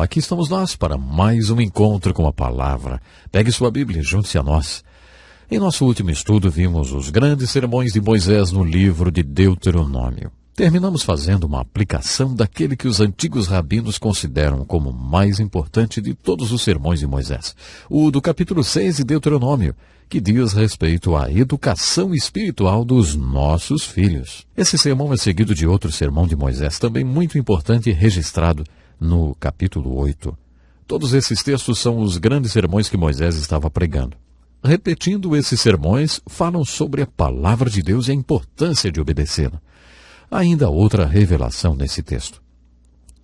Aqui estamos nós para mais um encontro com a palavra. Pegue sua Bíblia e junte-se a nós. Em nosso último estudo, vimos os grandes sermões de Moisés no livro de Deuteronômio. Terminamos fazendo uma aplicação daquele que os antigos rabinos consideram como o mais importante de todos os sermões de Moisés, o do capítulo 6 de Deuteronômio, que diz respeito à educação espiritual dos nossos filhos. Esse sermão é seguido de outro sermão de Moisés, também muito importante e registrado no capítulo 8. Todos esses textos são os grandes sermões que Moisés estava pregando. Repetindo esses sermões, falam sobre a palavra de Deus e a importância de obedecê-la. Há ainda outra revelação nesse texto.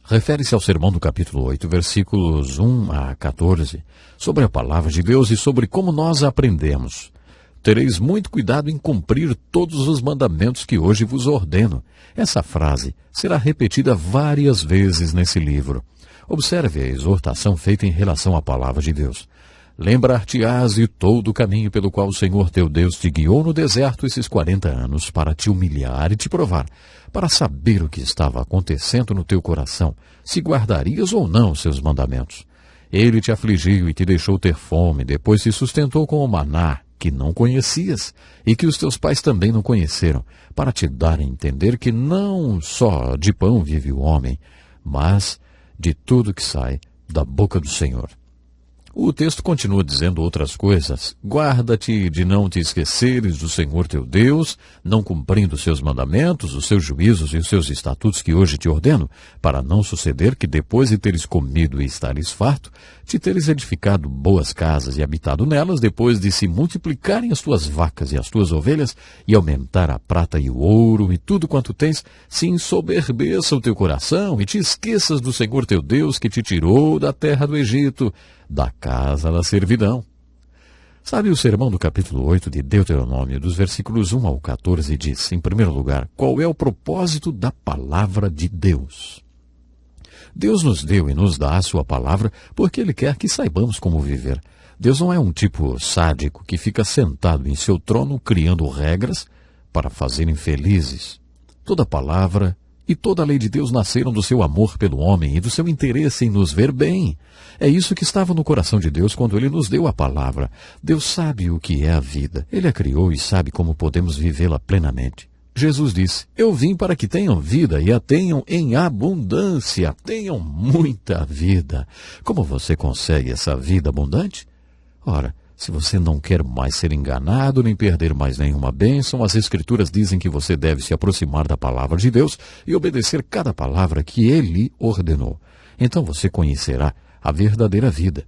Refere-se ao sermão do capítulo 8, versículos 1 a 14, sobre a palavra de Deus e sobre como nós a aprendemos. Tereis muito cuidado em cumprir todos os mandamentos que hoje vos ordeno. Essa frase será repetida várias vezes nesse livro. Observe a exortação feita em relação à palavra de Deus. Lembrar-te-ás de todo o caminho pelo qual o Senhor teu Deus te guiou no deserto esses 40 anos para te humilhar e te provar, para saber o que estava acontecendo no teu coração, se guardarias ou não seus mandamentos. Ele te afligiu e te deixou ter fome, depois te sustentou com o maná, que não conhecias, e que os teus pais também não conheceram, para te dar a entender que não só de pão vive o homem, mas de tudo que sai da boca do Senhor. O texto continua dizendo outras coisas. Guarda-te de não te esqueceres do Senhor teu Deus, não cumprindo seus mandamentos, os seus juízos e os seus estatutos que hoje te ordeno, para não suceder que depois de teres comido e estares farto, te teres edificado boas casas e habitado nelas, depois de se multiplicarem as tuas vacas e as tuas ovelhas, e aumentar a prata e o ouro e tudo quanto tens, se ensoberbeça o teu coração e te esqueças do Senhor teu Deus que te tirou da terra do Egito, da casa da servidão. Sabe, o sermão do capítulo 8 de Deuteronômio, dos versículos 1 ao 14, diz, em primeiro lugar, qual é o propósito da palavra de Deus? Deus nos deu e nos dá a sua palavra porque Ele quer que saibamos como viver. Deus não é um tipo sádico que fica sentado em seu trono criando regras para fazerem felizes. Toda palavra e toda a lei de Deus nasceram do seu amor pelo homem e do seu interesse em nos ver bem. É isso que estava no coração de Deus quando Ele nos deu a palavra. Deus sabe o que é a vida. Ele a criou e sabe como podemos vivê-la plenamente. Jesus disse, eu vim para que tenham vida e a tenham em abundância. Tenham muita vida. Como você consegue essa vida abundante? Ora, se você não quer mais ser enganado, nem perder mais nenhuma bênção, as Escrituras dizem que você deve se aproximar da palavra de Deus e obedecer cada palavra que Ele ordenou. Então você conhecerá a verdadeira vida.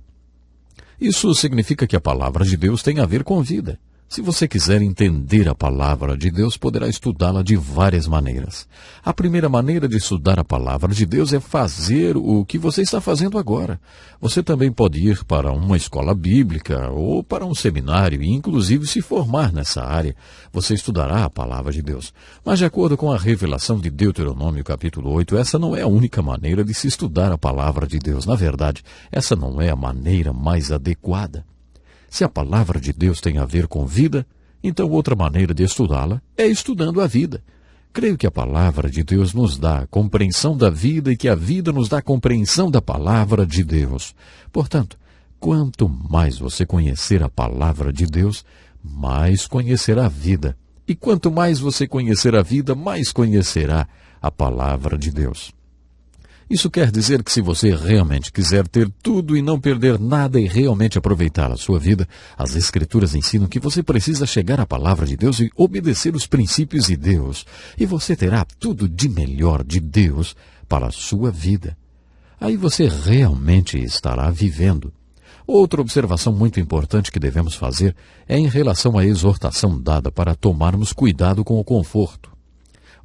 Isso significa que a palavra de Deus tem a ver com vida. Se você quiser entender a palavra de Deus, poderá estudá-la de várias maneiras. A primeira maneira de estudar a palavra de Deus é fazer o que você está fazendo agora. Você também pode ir para uma escola bíblica ou para um seminário e, inclusive, se formar nessa área. Você estudará a palavra de Deus. Mas, de acordo com a revelação de Deuteronômio capítulo 8, essa não é a única maneira de se estudar a palavra de Deus. Na verdade, essa não é a maneira mais adequada. Se a palavra de Deus tem a ver com vida, então outra maneira de estudá-la é estudando a vida. Creio que a palavra de Deus nos dá a compreensão da vida e que a vida nos dá a compreensão da palavra de Deus. Portanto, quanto mais você conhecer a palavra de Deus, mais conhecerá a vida. E quanto mais você conhecer a vida, mais conhecerá a palavra de Deus. Isso quer dizer que se você realmente quiser ter tudo e não perder nada e realmente aproveitar a sua vida, as Escrituras ensinam que você precisa chegar à palavra de Deus e obedecer os princípios de Deus. E você terá tudo de melhor de Deus para a sua vida. Aí você realmente estará vivendo. Outra observação muito importante que devemos fazer é em relação à exortação dada para tomarmos cuidado com o conforto.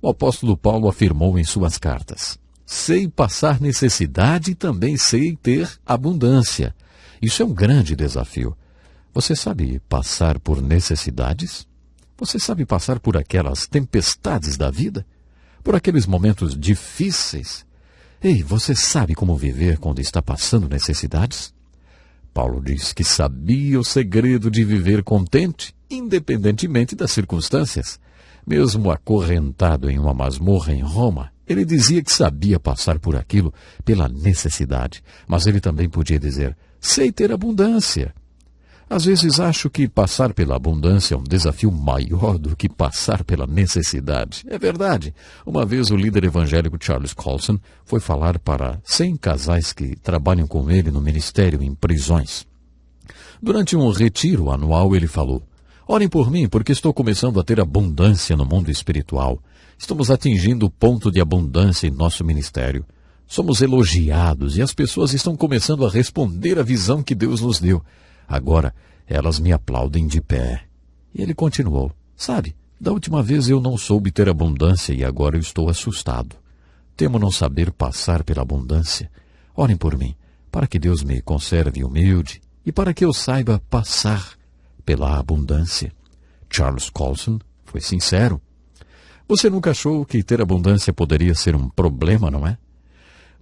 O apóstolo Paulo afirmou em suas cartas, sei passar necessidade e também sei ter abundância. Isso é um grande desafio. Você sabe passar por necessidades? Você sabe passar por aquelas tempestades da vida? Por aqueles momentos difíceis? Ei, você sabe como viver quando está passando necessidades? Paulo diz que sabia o segredo de viver contente, independentemente das circunstâncias. Mesmo acorrentado em uma masmorra em Roma, Ele dizia que sabia passar por aquilo pela necessidade, mas ele também podia dizer, sei ter abundância. Às vezes acho que passar pela abundância é um desafio maior do que passar pela necessidade. É verdade. Uma vez o líder evangélico Charles Colson foi falar para 100 casais que trabalham com ele no ministério em prisões. Durante um retiro anual ele falou, orem por mim porque estou começando a ter abundância no mundo espiritual. Estamos atingindo o ponto de abundância em nosso ministério. Somos elogiados e as pessoas estão começando a responder à visão que Deus nos deu. Agora, elas me aplaudem de pé. E ele continuou, sabe, da última vez eu não soube ter abundância e agora eu estou assustado. Temo não saber passar pela abundância. Orem por mim, para que Deus me conserve humilde e para que eu saiba passar pela abundância. Charles Colson foi sincero. Você nunca achou que ter abundância poderia ser um problema, não é?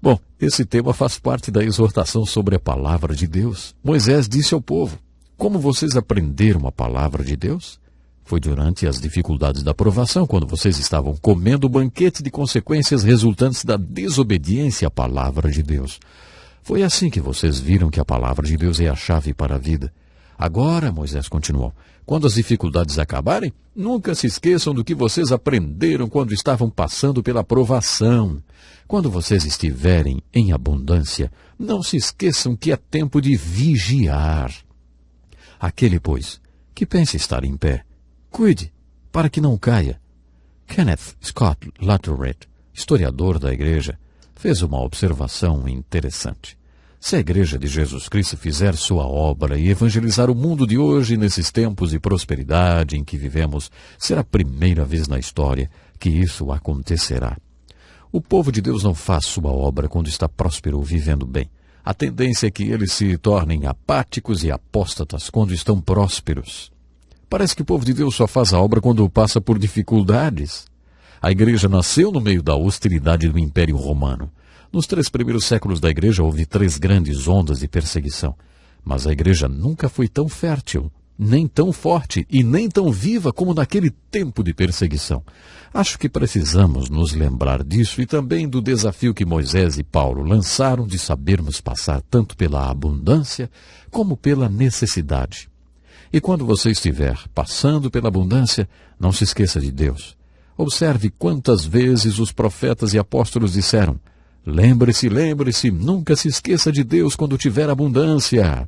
Bom, esse tema faz parte da exortação sobre a palavra de Deus. Moisés disse ao povo, como vocês aprenderam a palavra de Deus? Foi durante as dificuldades da provação, quando vocês estavam comendo o banquete de consequências resultantes da desobediência à palavra de Deus. Foi assim que vocês viram que a palavra de Deus é a chave para a vida. Agora, Moisés continuou, quando as dificuldades acabarem, nunca se esqueçam do que vocês aprenderam quando estavam passando pela provação. Quando vocês estiverem em abundância, não se esqueçam que é tempo de vigiar. Aquele, pois, que pensa estar em pé, cuide, para que não caia. Kenneth Scott Lutterworth, historiador da igreja, fez uma observação interessante. Se a Igreja de Jesus Cristo fizer sua obra e evangelizar o mundo de hoje nesses tempos de prosperidade em que vivemos, será a primeira vez na história que isso acontecerá. O povo de Deus não faz sua obra quando está próspero ou vivendo bem. A tendência é que eles se tornem apáticos e apóstatas quando estão prósperos. Parece que o povo de Deus só faz a obra quando passa por dificuldades. A igreja nasceu no meio da hostilidade do Império Romano. Nos 3 primeiros séculos da igreja houve 3 grandes ondas de perseguição. Mas a igreja nunca foi tão fértil, nem tão forte e nem tão viva como naquele tempo de perseguição. Acho que precisamos nos lembrar disso e também do desafio que Moisés e Paulo lançaram de sabermos passar tanto pela abundância como pela necessidade. E quando você estiver passando pela abundância, não se esqueça de Deus. Observe quantas vezes os profetas e apóstolos disseram, lembre-se, nunca se esqueça de Deus quando tiver abundância.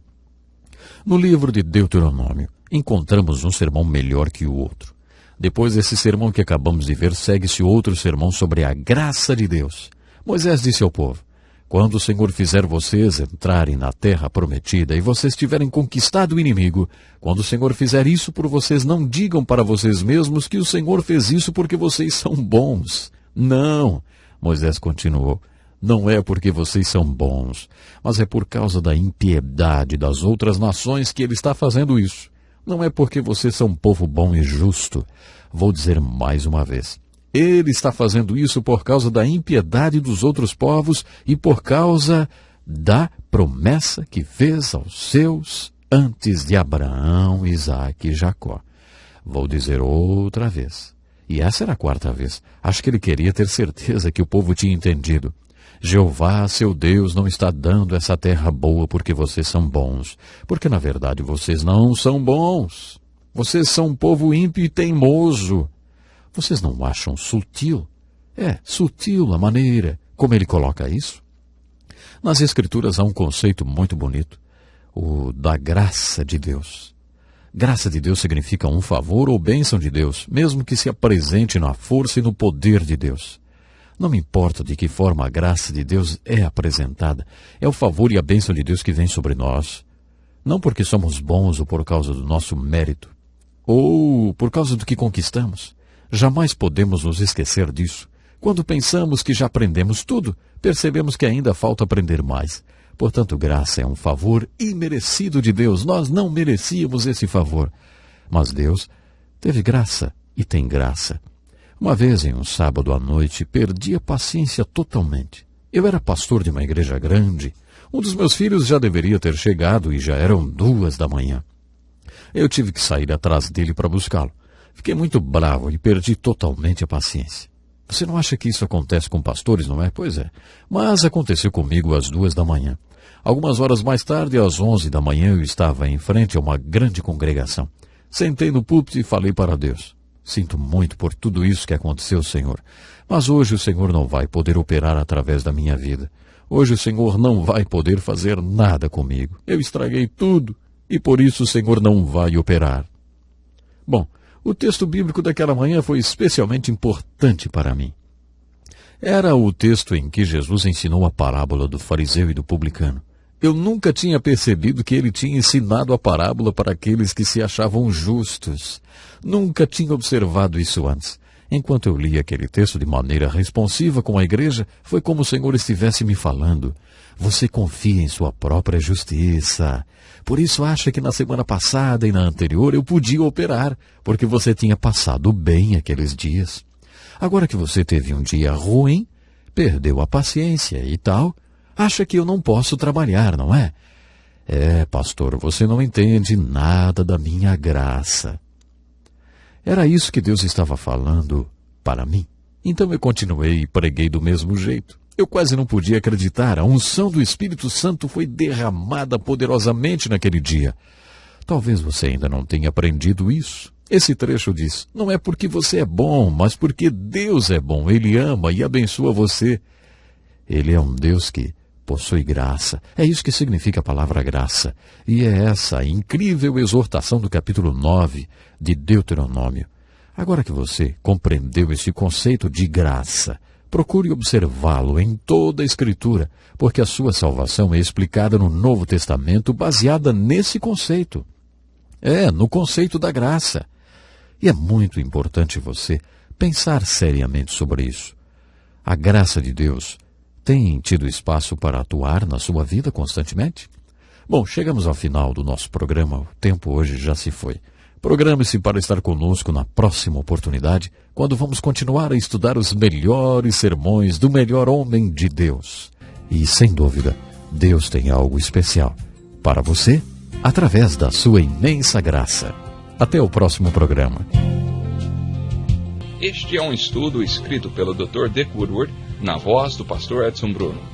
No livro de Deuteronômio, encontramos um sermão melhor que o outro. Depois desse sermão que acabamos de ver, segue-se outro sermão sobre a graça de Deus. Moisés disse ao povo, quando o Senhor fizer vocês entrarem na terra prometida e vocês tiverem conquistado o inimigo, quando o Senhor fizer isso por vocês, não digam para vocês mesmos que o Senhor fez isso porque vocês são bons. Não, Moisés continuou. Não é porque vocês são bons, mas é por causa da impiedade das outras nações que ele está fazendo isso. Não é porque vocês são um povo bom e justo. Vou dizer mais uma vez. Ele está fazendo isso por causa da impiedade dos outros povos e por causa da promessa que fez aos seus antes de Abraão, Isaque e Jacó. Vou dizer outra vez. E essa era a 4ª vez. Acho que ele queria ter certeza que o povo tinha entendido. Jeová, seu Deus, não está dando essa terra boa porque vocês são bons. Porque, na verdade, vocês não são bons. Vocês são um povo ímpio e teimoso. Vocês não acham sutil? É, sutil a maneira como ele coloca isso. Nas Escrituras há um conceito muito bonito, o da graça de Deus. Graça de Deus significa um favor ou bênção de Deus, mesmo que se apresente na força e no poder de Deus. Não me importa de que forma a graça de Deus é apresentada. É o favor e a bênção de Deus que vem sobre nós. Não porque somos bons ou por causa do nosso mérito, ou por causa do que conquistamos. Jamais podemos nos esquecer disso. Quando pensamos que já aprendemos tudo, percebemos que ainda falta aprender mais. Portanto, graça é um favor imerecido de Deus. Nós não merecíamos esse favor. Mas Deus teve graça e tem graça. Uma vez, em um sábado à noite, perdi a paciência totalmente. Eu era pastor de uma igreja grande. Um dos meus filhos já deveria ter chegado e já eram 2 da manhã. Eu tive que sair atrás dele para buscá-lo. Fiquei muito bravo e perdi totalmente a paciência. Você não acha que isso acontece com pastores, não é? Pois é. Mas aconteceu comigo às 2 da manhã. Algumas horas mais tarde, às 11 da manhã, eu estava em frente a uma grande congregação. Sentei no púlpito e falei para Deus: sinto muito por tudo isso que aconteceu, Senhor. Mas hoje o Senhor não vai poder operar através da minha vida. Hoje o Senhor não vai poder fazer nada comigo. Eu estraguei tudo e por isso o Senhor não vai operar. Bom, o texto bíblico daquela manhã foi especialmente importante para mim. Era o texto em que Jesus ensinou a parábola do fariseu e do publicano. Eu nunca tinha percebido que ele tinha ensinado a parábola para aqueles que se achavam justos. Nunca tinha observado isso antes. Enquanto eu li aquele texto de maneira responsiva com a igreja, foi como o Senhor estivesse me falando: você confia em sua própria justiça. Por isso acha que na semana passada e na anterior eu podia operar, porque você tinha passado bem aqueles dias. Agora que você teve um dia ruim, perdeu a paciência e tal, acha que eu não posso trabalhar, não é? É, pastor, você não entende nada da minha graça. Era isso que Deus estava falando para mim. Então eu continuei e preguei do mesmo jeito. Eu quase não podia acreditar. A unção do Espírito Santo foi derramada poderosamente naquele dia. Talvez você ainda não tenha aprendido isso. Esse trecho diz: não é porque você é bom, mas porque Deus é bom. Ele ama e abençoa você. Ele é um Deus que possui graça. É isso que significa a palavra graça. E é essa a incrível exortação do capítulo 9 de Deuteronômio. Agora que você compreendeu esse conceito de graça, procure observá-lo em toda a Escritura, porque a sua salvação é explicada no Novo Testamento baseada nesse conceito. No conceito da graça. E é muito importante você pensar seriamente sobre isso. A graça de Deus tem tido espaço para atuar na sua vida constantemente? Bom, chegamos ao final do nosso programa. O tempo hoje já se foi. Programe-se para estar conosco na próxima oportunidade, quando vamos continuar a estudar os melhores sermões do melhor homem de Deus. E, sem dúvida, Deus tem algo especial para você, através da sua imensa graça. Até o próximo programa. Este é um estudo escrito pelo Dr. Dick Woodward, na voz do pastor Edson Bruno.